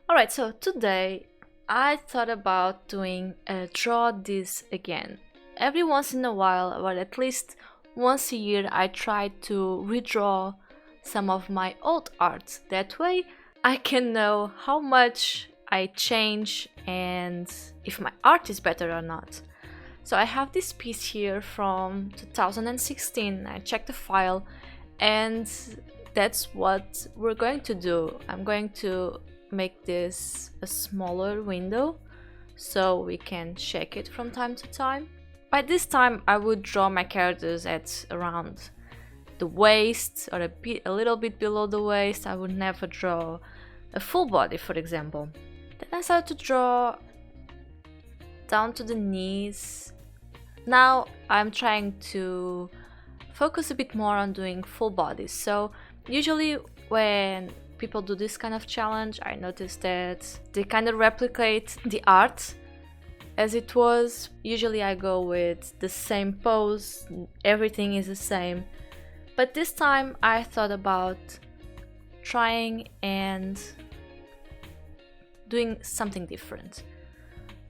Alright, so today I thought about doing a draw this again. Every once in a while, or at least once a year, I try to redraw some of my old art. That way I can know how much I change and if my art is better or not. So I have this piece here from 2016. I checked the file and that's what we're going to do. I'm going to make this a smaller window so we can check it from time to time. By this time I would draw my characters at around the waist or a little bit below the waist. I would never draw a full body, for example. Then I started to draw down to the knees. Now I'm trying to focus a bit more on doing full bodies. So usually when people do this kind of challenge, I noticed that they kind of replicate the art as it was. Usually I go with the same pose, everything is the same. But this time I thought about trying and doing something different.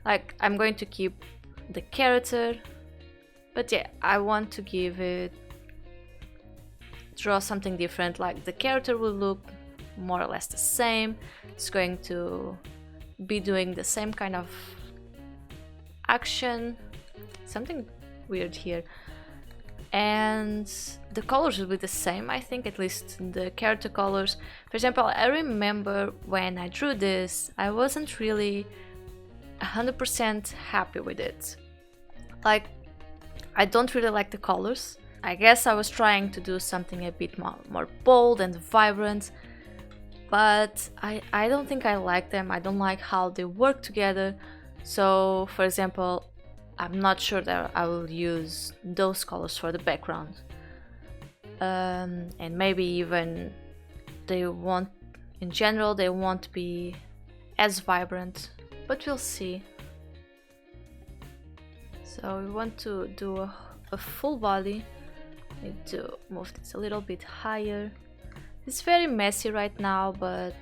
Like, I'm going to keep the character, but yeah, I want to draw something different. Like, the character will look more or less the same. It's going to be doing the same kind of action. Something weird here. And the colors will be the same, I think, at least the character colors. For example, I remember when I drew this, I wasn't really 100% happy with it. Like, I don't really like the colors. I guess I was trying to do something a bit more bold and vibrant, but I don't think I like them. I don't like how they work together. So, for example, I'm not sure that I will use those colors for the background. And maybe even in general, they won't be as vibrant, but we'll see. So we want to do a full body. Need to move this a little bit higher. It's very messy right now, but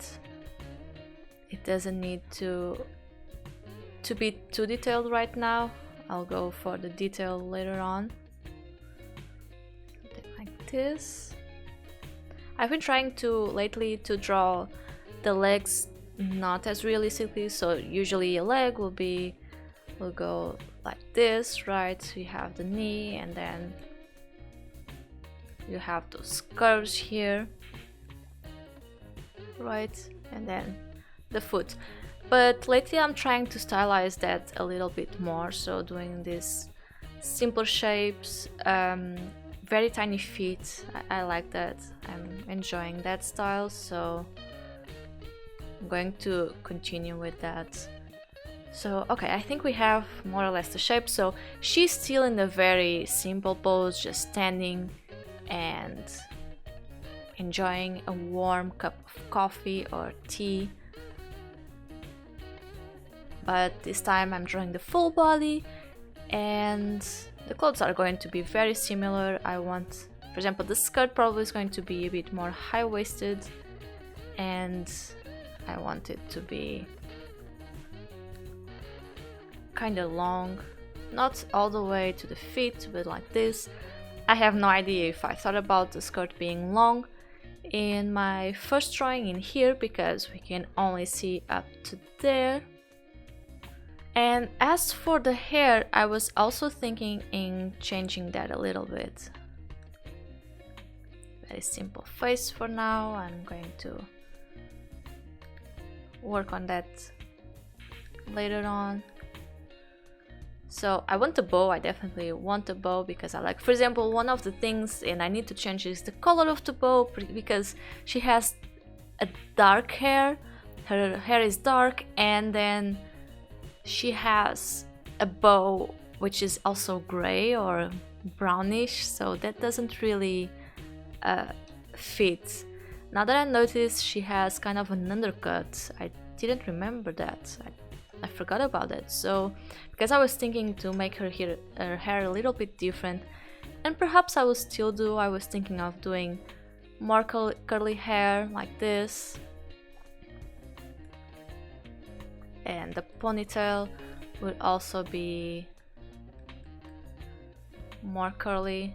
it doesn't need to be too detailed right now. I'll go for the detail later on. Something like this. I've been trying lately to draw the legs not as realistically, so usually a leg will go like this, right? So you have the knee and then you have those curves here, right? And then the foot. But lately I'm trying to stylize that a little bit more, so doing these simpler shapes, very tiny feet. I like that. I'm enjoying that style, so I'm going to continue with that. So, okay, I think we have more or less the shape. So she's still in a very simple pose, just standing and enjoying a warm cup of coffee or tea. But this time I'm drawing the full body and the clothes are going to be very similar. I want, for example, the skirt probably is going to be a bit more high-waisted and I want it to be kind of long, not all the way to the feet, but like this. I have no idea if I thought about the skirt being long in my first drawing in here because we can only see up to there. And as for the hair, I was also thinking in changing that a little bit. Very simple face for now. I'm going to work on that later on. So I want a bow. I definitely want a bow because I like, for example, one of the things, and I need to change, is the color of the bow because she has a dark hair. Her hair is dark, and then she has a bow which is also gray or brownish, so that doesn't really fit. Now that I noticed, she has kind of an undercut. I didn't remember that. I forgot about that. So because I was thinking to make her hair a little bit different, and perhaps I was thinking of doing more curly hair like this. and the ponytail will also be more curly,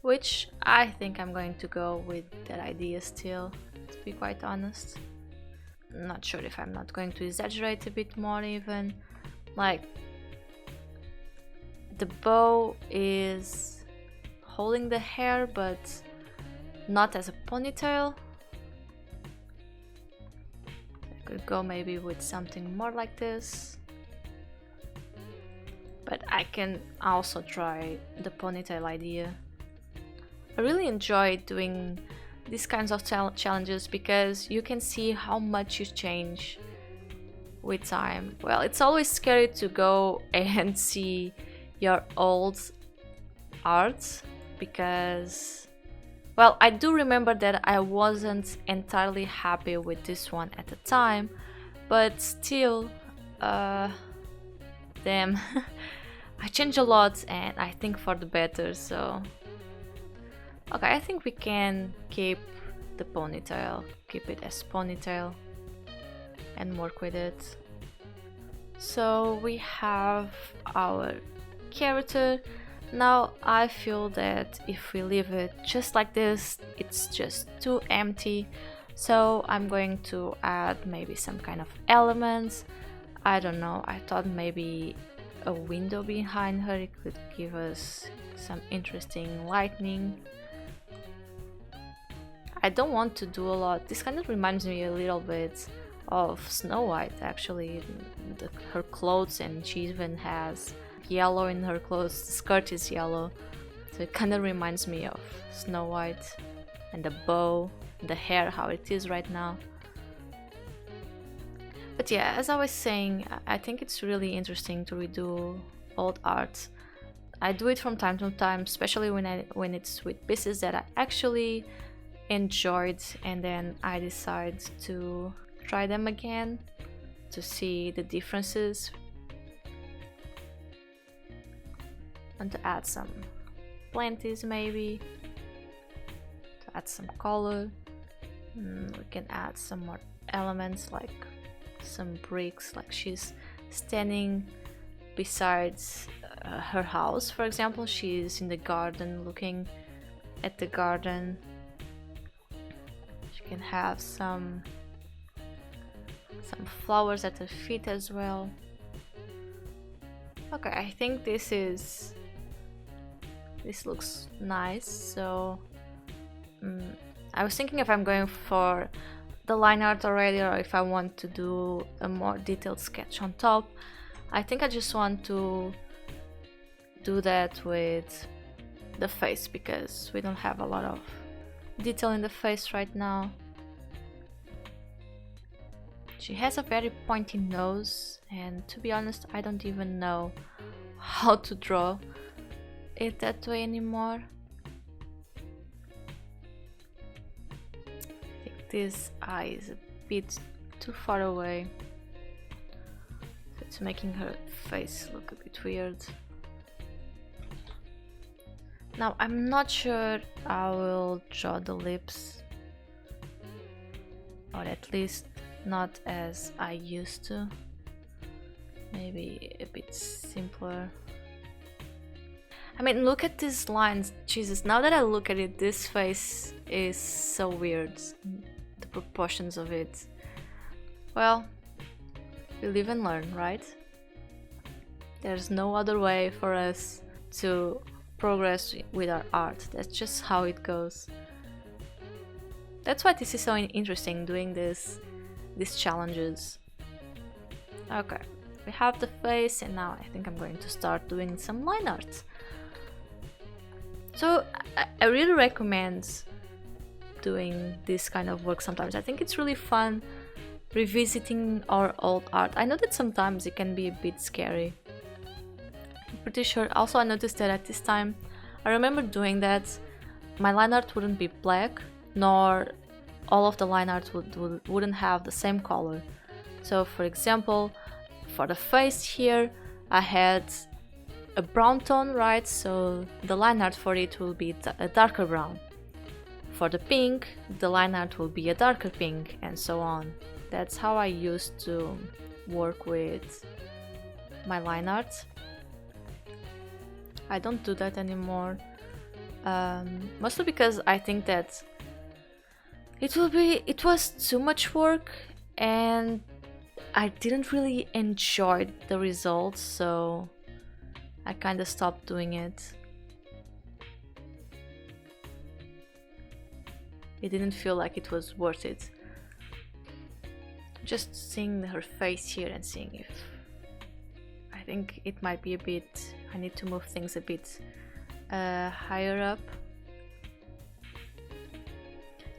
which I think I'm going to go with that idea still, to be quite honest. Not sure if I'm not going to exaggerate a bit more even. Like, the bow is holding the hair but not as a ponytail. I could go maybe with something more like this. But I can also try the ponytail idea. I really enjoy doing these kinds of challenges because you can see how much you change with time. Well, it's always scary to go and see your old art because, well, I do remember that I wasn't entirely happy with this one at the time, but still, damn, I changed a lot and I think for the better, so... Okay, I think we can keep the ponytail, keep it as ponytail and work with it. So we have our character. Now I feel that if we leave it just like this, it's just too empty. So I'm going to add maybe some kind of elements. I don't know, I thought maybe a window behind her, it could give us some interesting lighting. I don't want to do a lot. This kind of reminds me a little bit of Snow White, actually. Her clothes, and she even has yellow in her clothes. The skirt is yellow, so it kind of reminds me of Snow White. And the bow, the hair, how it is right now. But yeah, as I was saying, I think it's really interesting to redo old art. I do it from time to time, especially when it's with pieces that I actually enjoyed, and then I decide to try them again to see the differences and to add some planties, maybe to add some color. We can add some more elements like some bricks, like she's standing besides her house, for example. She's in the garden looking at the garden. Can have some flowers at her feet as well. Okay, I think this looks nice. So I was thinking if I'm going for the line art already or if I want to do a more detailed sketch on top. I think I just want to do that with the face because we don't have a lot of detail in the face right now. She has a very pointy nose, and to be honest, I don't even know how to draw it that way anymore. I think this eye is a bit too far away, so it's making her face look a bit weird. Now, I'm not sure I will draw the lips, or at least not as I used to. Maybe a bit simpler. I mean, look at these lines. Jesus, now that I look at it, this face is so weird. The proportions of it. Well, we live and learn, right? There's no other way for us to progress with our art. That's just how it goes. That's why this is so interesting, doing these challenges. Okay, we have the face, and now I think I'm going to start doing some line art. So I really recommend doing this kind of work sometimes. I think it's really fun revisiting our old art. I know that sometimes it can be a bit scary. I'm pretty sure. Also, I noticed that at this time, I remember doing that, my line art wouldn't be black, nor all of the line art wouldn't have the same color. So for example, for the face here, I had a brown tone, right? So the line art for it will be a darker brown. for the pink, the line art will be a darker pink, and so on. That's how I used to work with my line art. I don't do that anymore, mostly because I think that it was too much work and I didn't really enjoy the results, so I kind of stopped doing it. It didn't feel like it was worth it. Just seeing her face here and seeing if I think it might be a bit, I need to move things a bit higher up.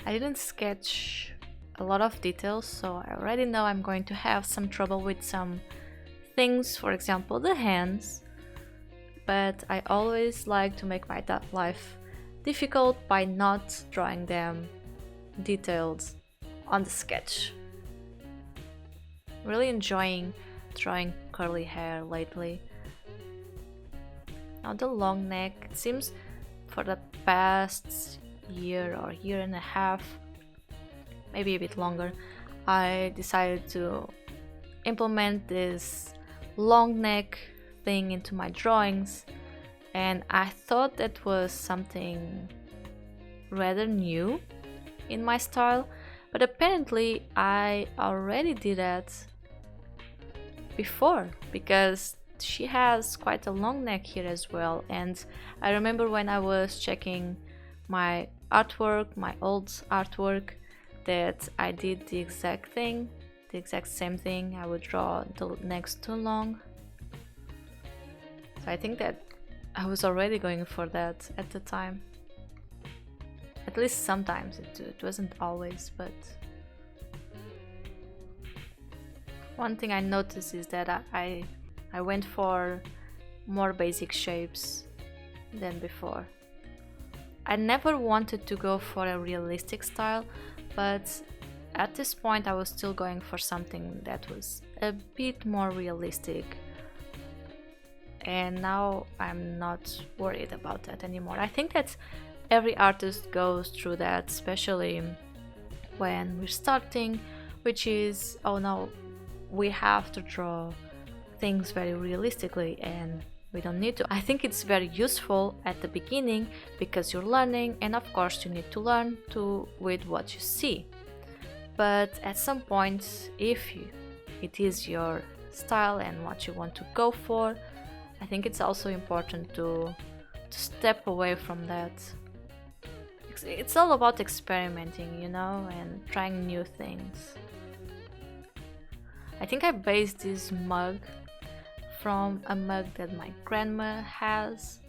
I didn't sketch a lot of details, so I already know I'm going to have some trouble with some things, for example the hands, but I always like to make my life difficult by not drawing them detailed on the sketch. Really enjoying drawing curly hair lately. Now the long neck, it seems for the past year or year and a half, maybe a bit longer, I decided to implement this long neck thing into my drawings, and I thought that was something rather new in my style, but apparently I already did that before, because she has quite a long neck here as well. And I remember when I was checking my artwork, my old artwork, that I did the exact thing, the exact same thing. I would draw the necks too long. So I think that I was already going for that at the time. At least sometimes, it wasn't always, but one thing I noticed is that I went for more basic shapes than before. I never wanted to go for a realistic style, but at this point I was still going for something that was a bit more realistic. And now I'm not worried about that anymore. I think that every artist goes through that, especially when we're starting, which is, oh no, we have to draw things very realistically and we don't need to. I think it's very useful at the beginning because you're learning, and of course you need to learn with what you see. But at some point, if it is your style and what you want to go for, I think it's also important to step away from that. It's all about experimenting, you know, and trying new things. I think I based this mug from a mug that my grandma has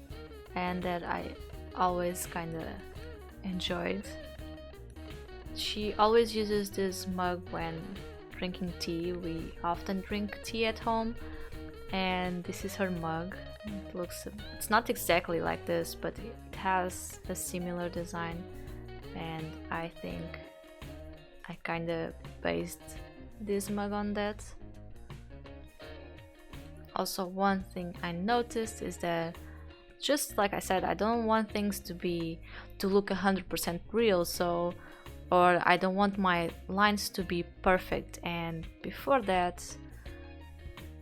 and that I always kind of enjoyed. She always uses this mug when drinking tea. We often drink tea at home, and this is her mug. It's not exactly like this, but it has a similar design, and I think I kind of based this mug on that. Also, one thing I noticed is that, just like I said, I don't want things to look 100% real, or I don't want my lines to be perfect, and before that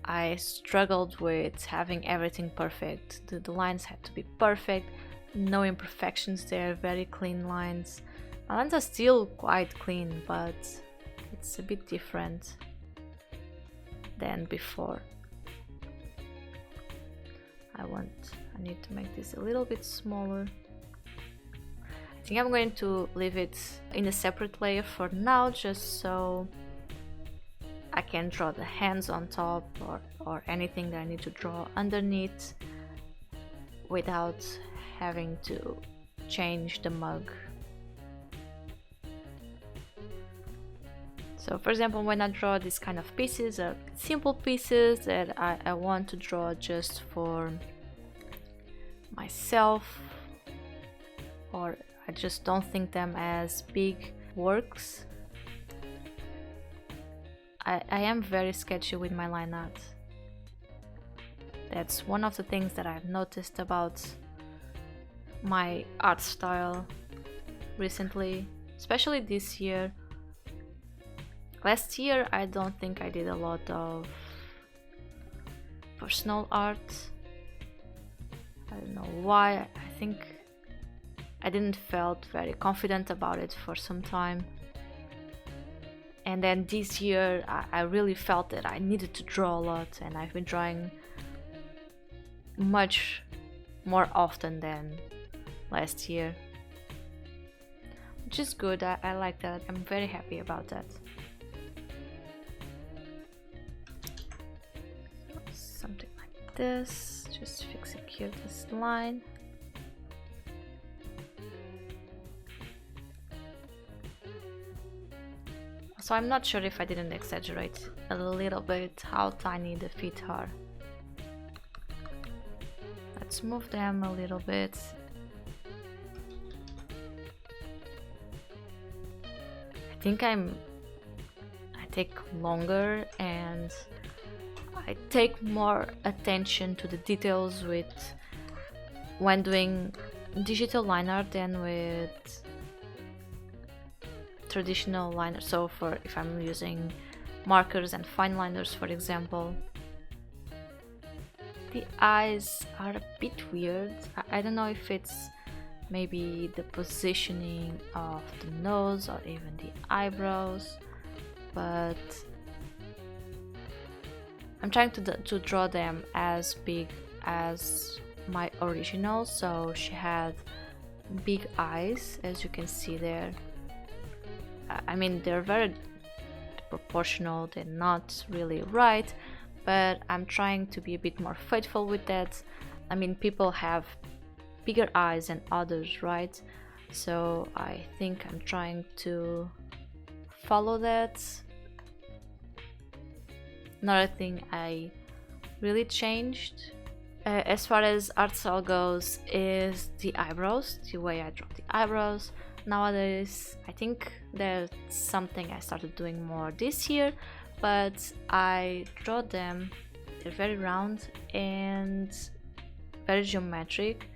I struggled with having everything perfect. The lines had to be perfect, no imperfections there, very clean lines. My lines are still quite clean, but it's a bit different than before. I need to make this a little bit smaller. I think I'm going to leave it in a separate layer for now, just so I can draw the hands on top or anything that I need to draw underneath without having to change the mug. So for example, when I draw these kind of pieces, simple pieces that I want to draw just for myself, or I just don't think them as big works, I am very sketchy with my line art. That's one of the things that I've noticed about my art style recently, especially this year. Last year I don't think I did a lot of personal art. I don't know why. I think I didn't felt very confident about it for some time. And then this year I really felt that I needed to draw a lot, and I've been drawing much more often than last year, which is good. I like that. I'm very happy about that. Something like this, just execute this line. So I'm not sure if I didn't exaggerate a little bit how tiny the feet are. Let's move them a little bit. I think I take longer and I take more attention to the details when doing digital line art than with traditional liner. So for if I'm using markers and fine liners, for example, the eyes are a bit weird. I don't know if it's maybe the positioning of the nose or even the eyebrows, but I'm trying to draw them as big as my original. So she had big eyes, as you can see there. I mean, they're very proportional, they're not really right, but I'm trying to be a bit more faithful with that. I mean, people have bigger eyes than others, right? So I think I'm trying to follow that. Another thing I really changed as far as art style goes is the eyebrows, the way I draw the eyebrows. Nowadays, I think that's something I started doing more this year, but I draw them, they're very round and very geometric.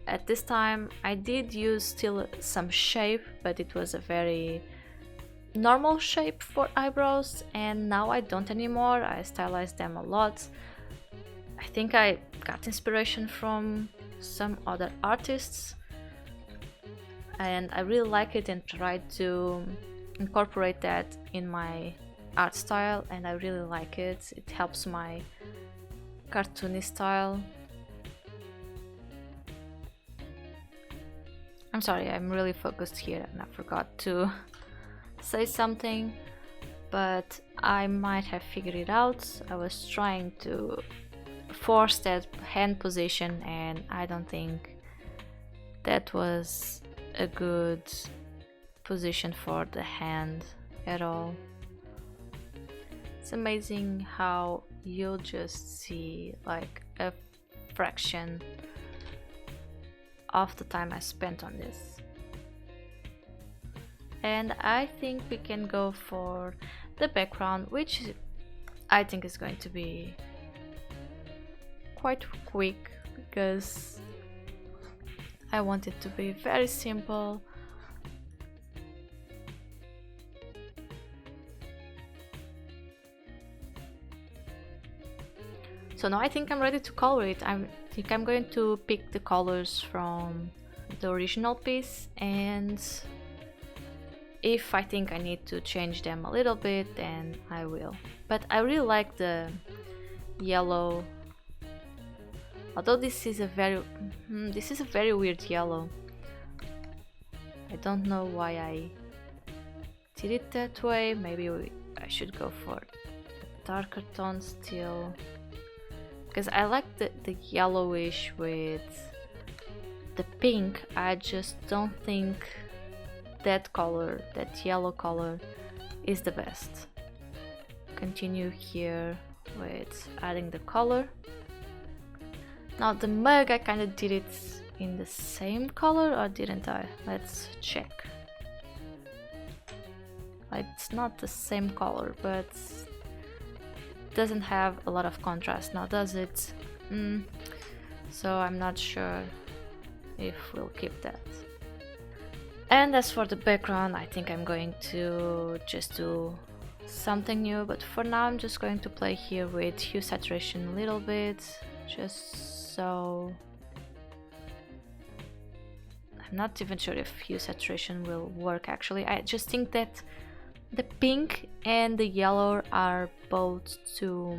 At this time, I did use still some shape, but it was a very normal shape for eyebrows, and now I don't anymore. I stylized them a lot. I think I got inspiration from some other artists, and I really like it and tried to incorporate that in my art style, and I really like it. It helps my cartoony style. I'm sorry, I'm really focused here and I forgot to say something, but I might have figured it out. I was trying to force that hand position and I don't think that was a good position for the hand at all. It's amazing how you'll just see like a fraction of the time I spent on this. And I think we can go for the background, which I think is going to be quite quick because I want it to be very simple. So now I think I'm ready to color it. I think I'm going to pick the colors from the original piece, and if I think I need to change them a little bit, then I will. But I really like the yellow, although this is a very weird yellow. I don't know why I did it that way. Maybe I should go for a darker tone still, because I like the yellowish with the pink. I just don't think that color, that yellow color, is the best. Continue here with adding the color. Now the mug, I kind of did it in the same color, or didn't I? Let's check. It's not the same color, but doesn't have a lot of contrast now, does it? So I'm not sure if we'll keep that. And as for the background, I think I'm going to just do something new, but for now I'm just going to play here with hue saturation a little bit, just so... I'm not even sure if hue saturation will work actually. I just think that the pink and the yellow are both too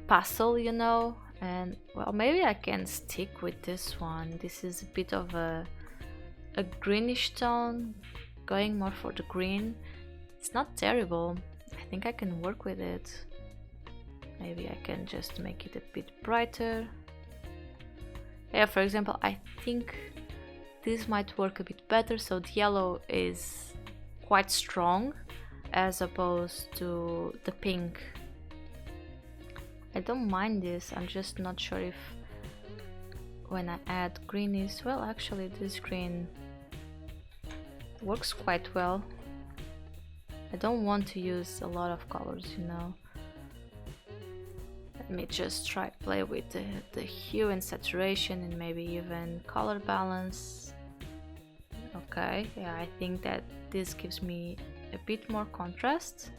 pastel, you know, and well, maybe I can stick with this one. This is a bit of a greenish tone, going more for the green. It's not terrible. I think I can work with it. Maybe I can just make it a bit brighter. Yeah, for example, I think this might work a bit better. So the yellow is quite strong as opposed to the pink. I don't mind this, I'm just not sure if when I add green is... well, actually this green works quite well. I don't want to use a lot of colors, you know. Let me just try play with the hue and saturation and maybe even color balance. Okay, yeah, I think that this gives me a bit more contrast.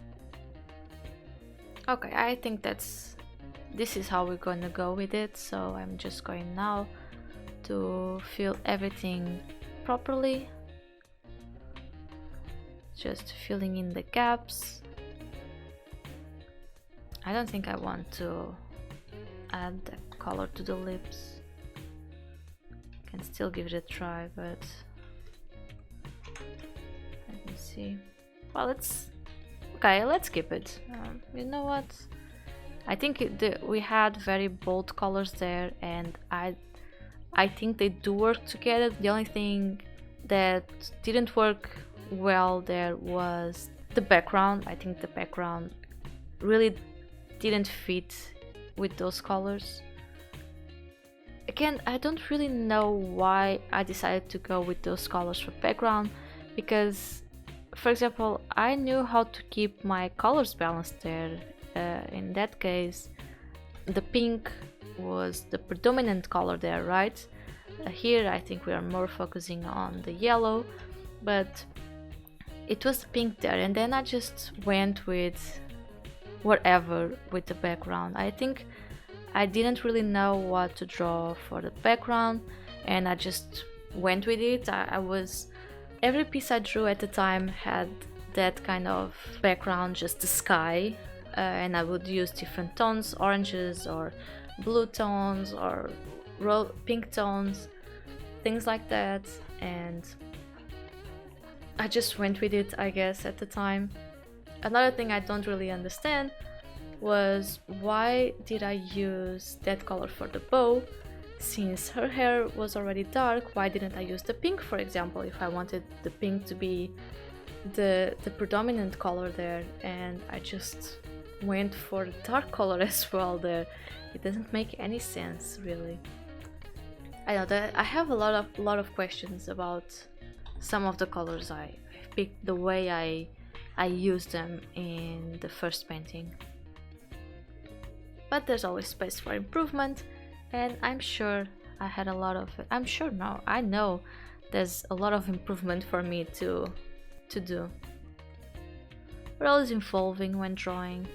Okay, I think this is how we're gonna go with it. So I'm just going now to fill everything properly, just filling in the gaps. I don't think I want to add the color to the lips. Can still give it a try, but let me see. Well, let's keep it. You know what? I think we had very bold colors there, and I think they do work together. The only thing that didn't work well there was the background. I think the background really didn't fit with those colors. Again, I don't really know why I decided to go with those colors for background, because for example, I knew how to keep my colors balanced there. In that case, the pink was the predominant color there, right? Here I think we are more focusing on the yellow, but it was pink there, and then I just went with whatever with the background. I think I didn't really know what to draw for the background, and I just went with it. Every piece I drew at the time had that kind of background, just the sky, and I would use different tones, oranges or blue tones or pink tones, things like that, and I just went with it, I guess, at the time. Another thing I don't really understand was why did I use that color for the bow? Since her hair was already dark, why didn't I use the pink, for example, if I wanted the pink to be the predominant color there? And I just went for the dark color as well there. It doesn't make any sense, really. I know that I have a lot of questions about some of the colors I picked, the way I used them in the first painting. But there's always space for improvement, and I'm sure I had a lot of it. I know there's a lot of improvement for me to do. We're always evolving when drawing.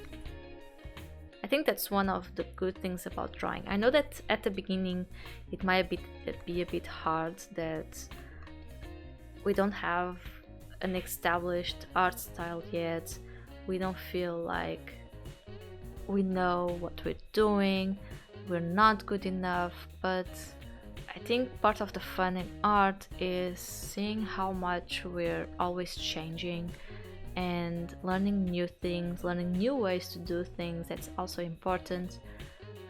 I think that's one of the good things about drawing. I know that at the beginning it might be a bit hard, that we don't have an established art style yet. We don't feel like we know what we're doing, we're not good enough, but I think part of the fun in art is seeing how much we're always changing and learning new things, learning new ways to do things. That's also important.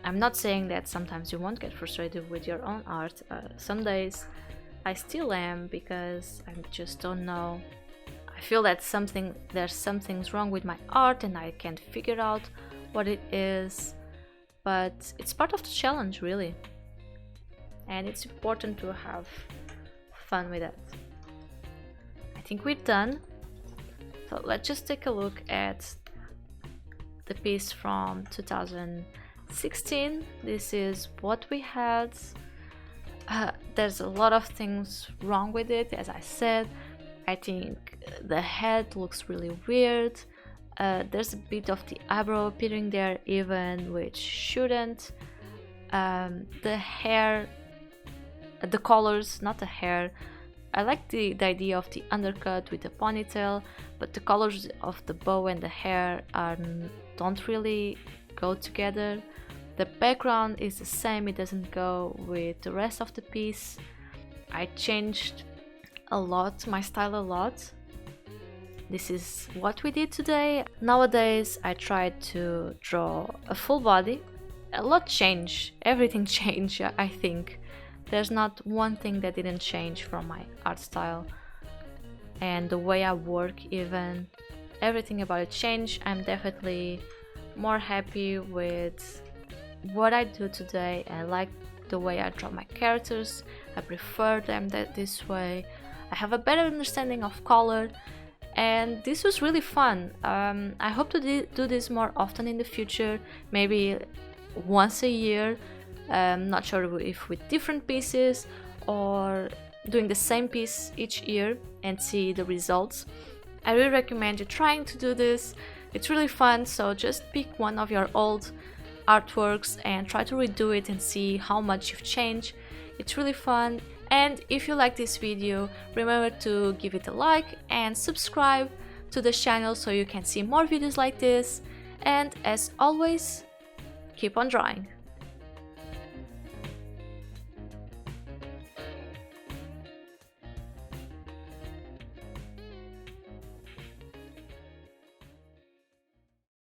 I'm not saying that sometimes you won't get frustrated with your own art. Some days I still am, because I just don't know. I feel that there's something's wrong with my art and I can't figure out what it is, but it's part of the challenge, really, and it's important to have fun with it. I think we're done, so let's just take a look at the piece from 2016. This is what we had. There's a lot of things wrong with it, as I said, I think the head looks really weird. There's a bit of the eyebrow appearing there even, which shouldn't. The hair, the colors, not the hair. I like the idea of the undercut with the ponytail, but the colors of the bow and the hair don't really go together. The background is the same, it doesn't go with the rest of the piece. I changed a lot, my style a lot. This is what we did today. Nowadays I try to draw a full body. A lot changed, everything changed, I think. There's not one thing that didn't change from my art style and the way I work even. Everything about it changed. I'm definitely more happy with what I do today. I like the way I draw my characters. I prefer them this way. I have a better understanding of color and this was really fun. I hope to do this more often in the future, maybe once a year. Not sure if with different pieces or doing the same piece each year and see the results. I really recommend you trying to do this. It's really fun, so just pick one of your old artworks and try to redo it and see how much you've changed. It's really fun, and if you like this video, remember to give it a like and subscribe to the channel so you can see more videos like this, and as always, keep on drawing.